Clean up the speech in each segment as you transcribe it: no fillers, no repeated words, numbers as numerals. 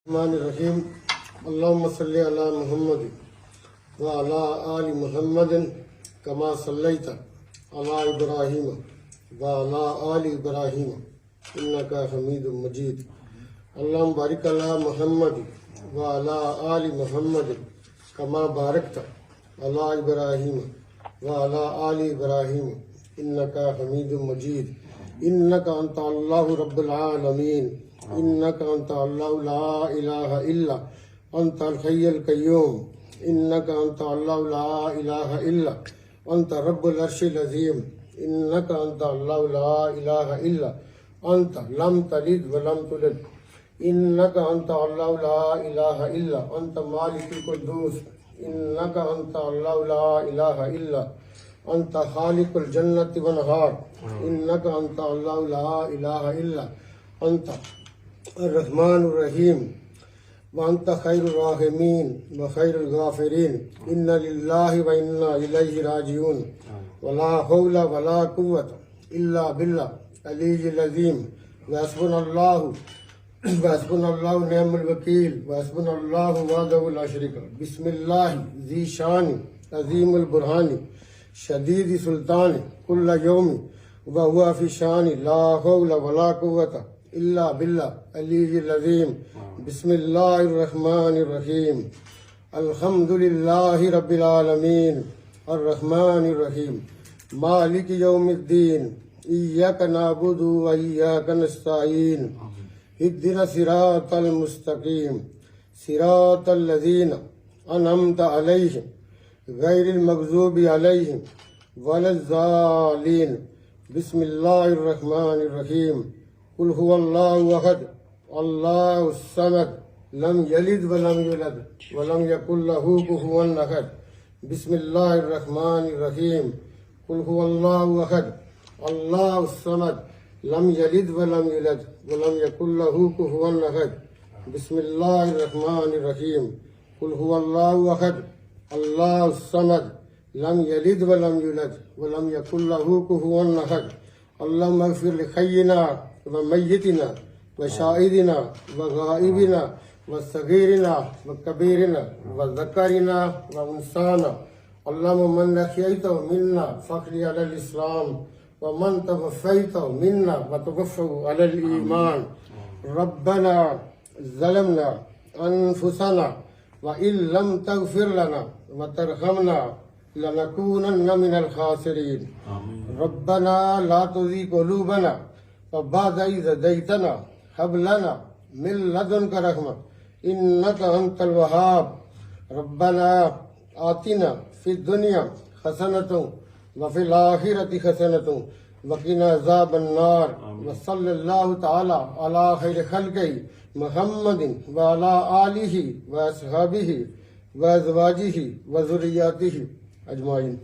रहीम अल्लाहुम्मा सल्ली अला मुहम्मद व अला आलि मुहम्मदिन कमा सल्लैता अला इब्राहीम व अला आलि इब्राहीम इन्नका हमीदुम मजीद। अल्लाहुम्मा बारिक अला मुहम्मद व अला आलि मुहम्मद कमा बारकता अला इब्राहीम व अला आलि इब्राहीम इन्नका हमीदुम मजीद। इन्नका अंता अल्लाहु रब्बुल आलमीन इन्नका अंता अल्लाहु ला इलाहा इल्ला अंता अल हय्युल कय्यूम इन्नका अंता अल्लाहु ला इलाहा इल्ला अंता रब्बुल अर्शिल अज़ीम इन्नका अंता अल्लाहु ला इलाहा इल्ला अंता लम तलिद व लम तुलिद इन्नका अंता अल्लाहु ला इलाहा इल्ला अंता मालिकुल कुद्दूस इन्नका अंता अल्लाहु ला इलाहा इल्ला अंता खालिकुल जन्नति वन नहार इन्नका अंता अल्लाहु ला इलाहा इल्ला अंता अर्रहमानुर रहीम व अंता खैरुर राहिमीन व खैरुल गाफिरीन इन्ना लिल्लाहि व इन्ना इलैहि राजिऊन वला हौला वला कुव्वता इल्ला बिल्लाह अलीयुल अज़ीम व हस्बुनल्लाहु निअमल वकील व हस्बुनल्लाहु वहदहु ला शरीका बिस्मिल्लाहि ज़ी शान अज़ीमुल बुरहानी शदीद सुल्तान कुल्ल यौमी व हुवा फी शान ला हौला वला कुव्वता इल्ला बिल्लाह अलीयुल अज़ीम। बिस्मिल्लाहिर रहमानिर रहीम अल्हम्दुलिल्लाहि रब्बिल आलमीन अर्रहमानिर रहीम मालिकि यौमिद्दीन इय्याका नअबुदु व इय्याका नस्तईन इहदिना सिरातल मुस्तकीम सिरातल लज़ीना अनअमता अलैहिम गैरिल मग़ज़ूबि अलैहिम वलज़्ज़ालीन। बिस्मिल्लाहिर रहमानिर रहीम कुल हुवल्लाहु अहद अल्लाहुस समद लम यलिद व लम यूलद व लम यकुल लहू कुफुवन अहद। बिस्मिल्लाहिर रहमानिर रहीम कुल हुवल्लाहु अहद अल्लाहुस समद लम यलिद व लम यूलद व लम यकुल लहू कुफुवन अहद। बिस्मिल्लाहिर रहमानिर रहीम कुल हुवल्लाहु अहद अल्लाहुस समद लम यलिद व लम यूलद व लम यकुल लहू कुफुवन अहद। अल्लाहुम्मा इग़फिर लिहय्यिना व मय्यितिना व शाहिदिना व गाइबिना व सगीरिना व कबीरिना व ज़करिना व उन्साना। अल्लाहुम्मा मन अहयैतहु मिन्ना फ़अहयिही अलल इस्लाम व मन तवफ़्फ़ैतहु मिन्ना व तवफ़्फ़हु अलल ईमान। रब्बना ज़लमना अनफुसना व इन लम तग़फ़िर लना व तरहमना लनकूनन्न मिनल ख़ासिरीन। रब्बना ला तुज़िग़ क़ुलूबना बअद इज़ हदैतना हब लना मिन लदुनका रहमा इन्नका अंतल वहाब। रब्बना आतिना फिद दुनिया हसनतुन व फिल आखिरति हसनतुन व क़िना अज़ाबन नार। व सल्लल्लाहु तआला अला खैरि खल्क़िही मुहम्मदिन व अला आलिही व अस्हाबिही व अज़वाजिही व ज़ुर्रिय्यतिही अजमाइन।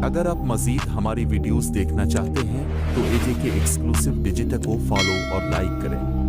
अगर आप मज़ीद हमारी वीडियोस देखना चाहते हैं तो एजेके एक्सक्लूसिव डिजिटल को फॉलो और लाइक करें।